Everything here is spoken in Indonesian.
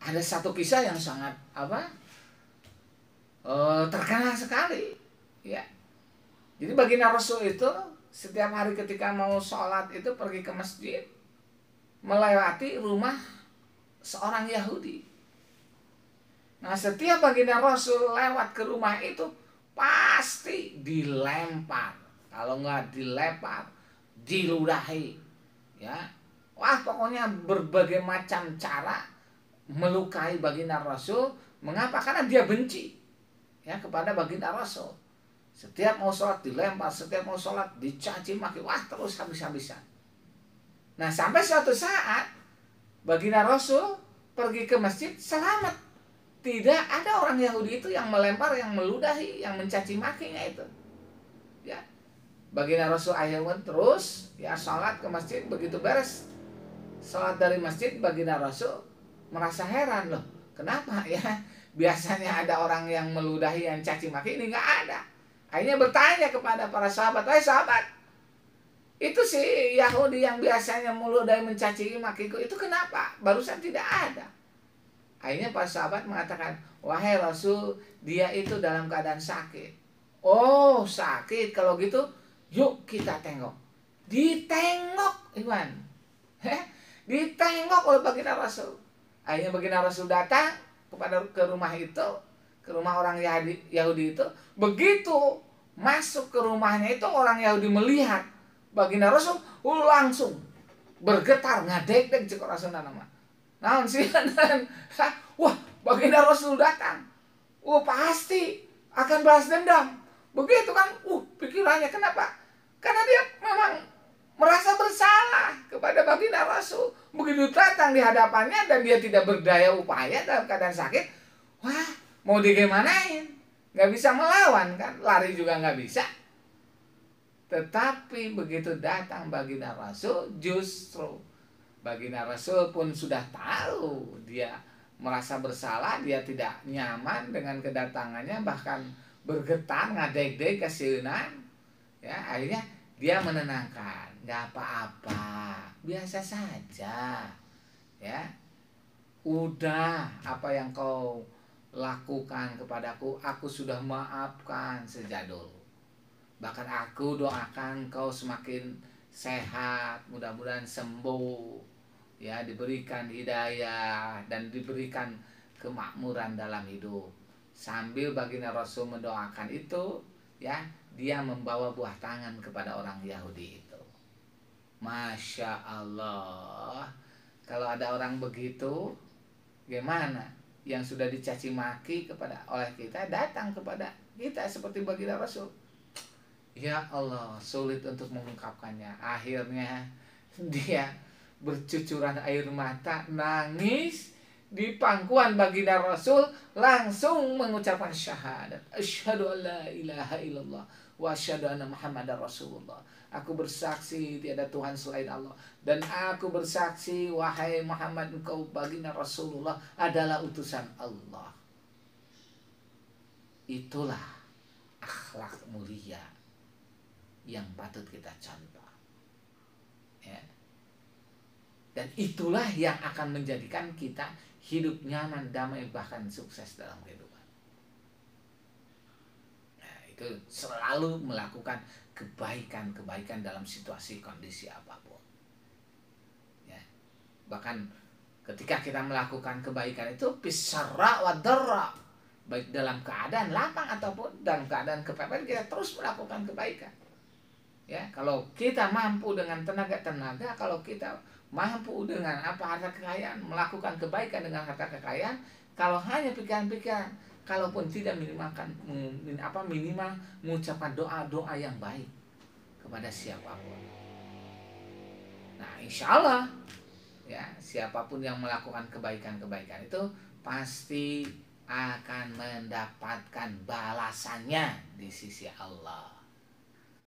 Ada satu kisah yang sangat terkenal sekali, ya. Jadi baginda Rasul itu setiap hari ketika mau sholat itu pergi ke masjid, melewati rumah seorang Yahudi. Nah, setiap baginda Rasul lewat ke rumah itu pasti dilempar. Kalau nggak dilempar, diludahi, ya. Wah, pokoknya berbagai macam cara melukai baginda Rasul. Mengapa? Karena dia benci, ya, kepada baginda Rasul. Setiap mau sholat dilempar, setiap mau sholat dicaci maki, wah, terus habis-habisan. Nah, sampai suatu saat baginda Rasul pergi ke masjid selamat. Tidak ada orang Yahudi itu yang melempar, yang meludahi, yang mencaci makinya itu. Ya. Baginda Rasul akhirnya terus ya sholat ke masjid. Begitu beres sholat dari masjid, baginda Rasul merasa heran, loh, kenapa ya? Biasanya ada orang yang meludahi, yang caci maki, ini nggak ada. Akhirnya bertanya kepada para sahabat, "Wahai sahabat, itu si Yahudi yang biasanya meludahi, mencaci makiku itu kenapa? Barusan tidak ada." Akhirnya para sahabat mengatakan, "Wahai Rasul, dia itu dalam keadaan sakit." "Oh, sakit, kalau gitu yuk kita tengok." Ditengok, Iwan. Ditengok oleh baginda Rasul. Akhirnya baginda Rasul datang ke rumah itu, ke rumah orang Yahudi itu. Begitu masuk ke rumahnya itu, orang Yahudi melihat baginda Rasul langsung bergetar, ngadek-dek cek Rasul nama. Naon sih? Wah, baginda Rasul datang. Pasti akan balas dendam. Begitu kan? Pikirannya kenapa? Karena dia memang merasa bersalah kepada baginda Rasul. Begitu datang di hadapannya dan dia tidak berdaya upaya dalam keadaan sakit, wah, mau digimanain? Gak bisa melawan kan? Lari juga gak bisa. Tetapi begitu datang baginda Rasul, justru baginda Rasul pun sudah tahu dia merasa bersalah, dia tidak nyaman dengan kedatangannya, bahkan bergetar, ngadeg-deg, kasiunan. Ya, akhirnya dia menenangkan, nggak apa-apa, biasa saja. Ya, udah, apa yang kau lakukan kepadaku, aku sudah maafkan sejak dulu. Bahkan aku doakan kau semakin sehat, mudah-mudahan sembuh, ya, diberikan hidayah dan diberikan kemakmuran dalam hidup. Sambil baginda Rasul mendoakan itu, ya, dia membawa buah tangan kepada orang Yahudi itu. Masya Allah. Kalau ada orang begitu, gimana? Yang sudah dicaci maki oleh kita datang kepada kita seperti baginda Rasul. Ya Allah, sulit untuk mengungkapkannya. Akhirnya dia bercucuran air mata, nangis di pangkuan baginda Rasul, langsung mengucapkan syahadat. Asyhadu an la ilaha illallah wa asyhadu anna Muhammadar Rasulullah. Aku bersaksi tiada Tuhan selain Allah, dan aku bersaksi wahai Muhammad, engkau baginda Rasulullah adalah utusan Allah. Itulah akhlak mulia yang patut kita contoh, ya. Dan itulah yang akan menjadikan kita hidup nyaman, damai, bahkan sukses dalam kehidupan. Nah, itu selalu melakukan kebaikan dalam situasi kondisi apapun, ya. Bahkan ketika kita melakukan kebaikan itu bisarra wa darra, baik dalam keadaan lapang ataupun dalam keadaan kepepet, kita terus melakukan kebaikan. Ya, kalau kita mampu dengan tenaga, kalau kita mampu dengan harta kekayaan, melakukan kebaikan dengan harta kekayaan, kalau hanya pikiran-pikiran, kalaupun tidak minimal mengucapkan doa-doa yang baik kepada siapapun. Nah, insya Allah, ya, siapapun yang melakukan kebaikan itu pasti akan mendapatkan balasannya di sisi Allah.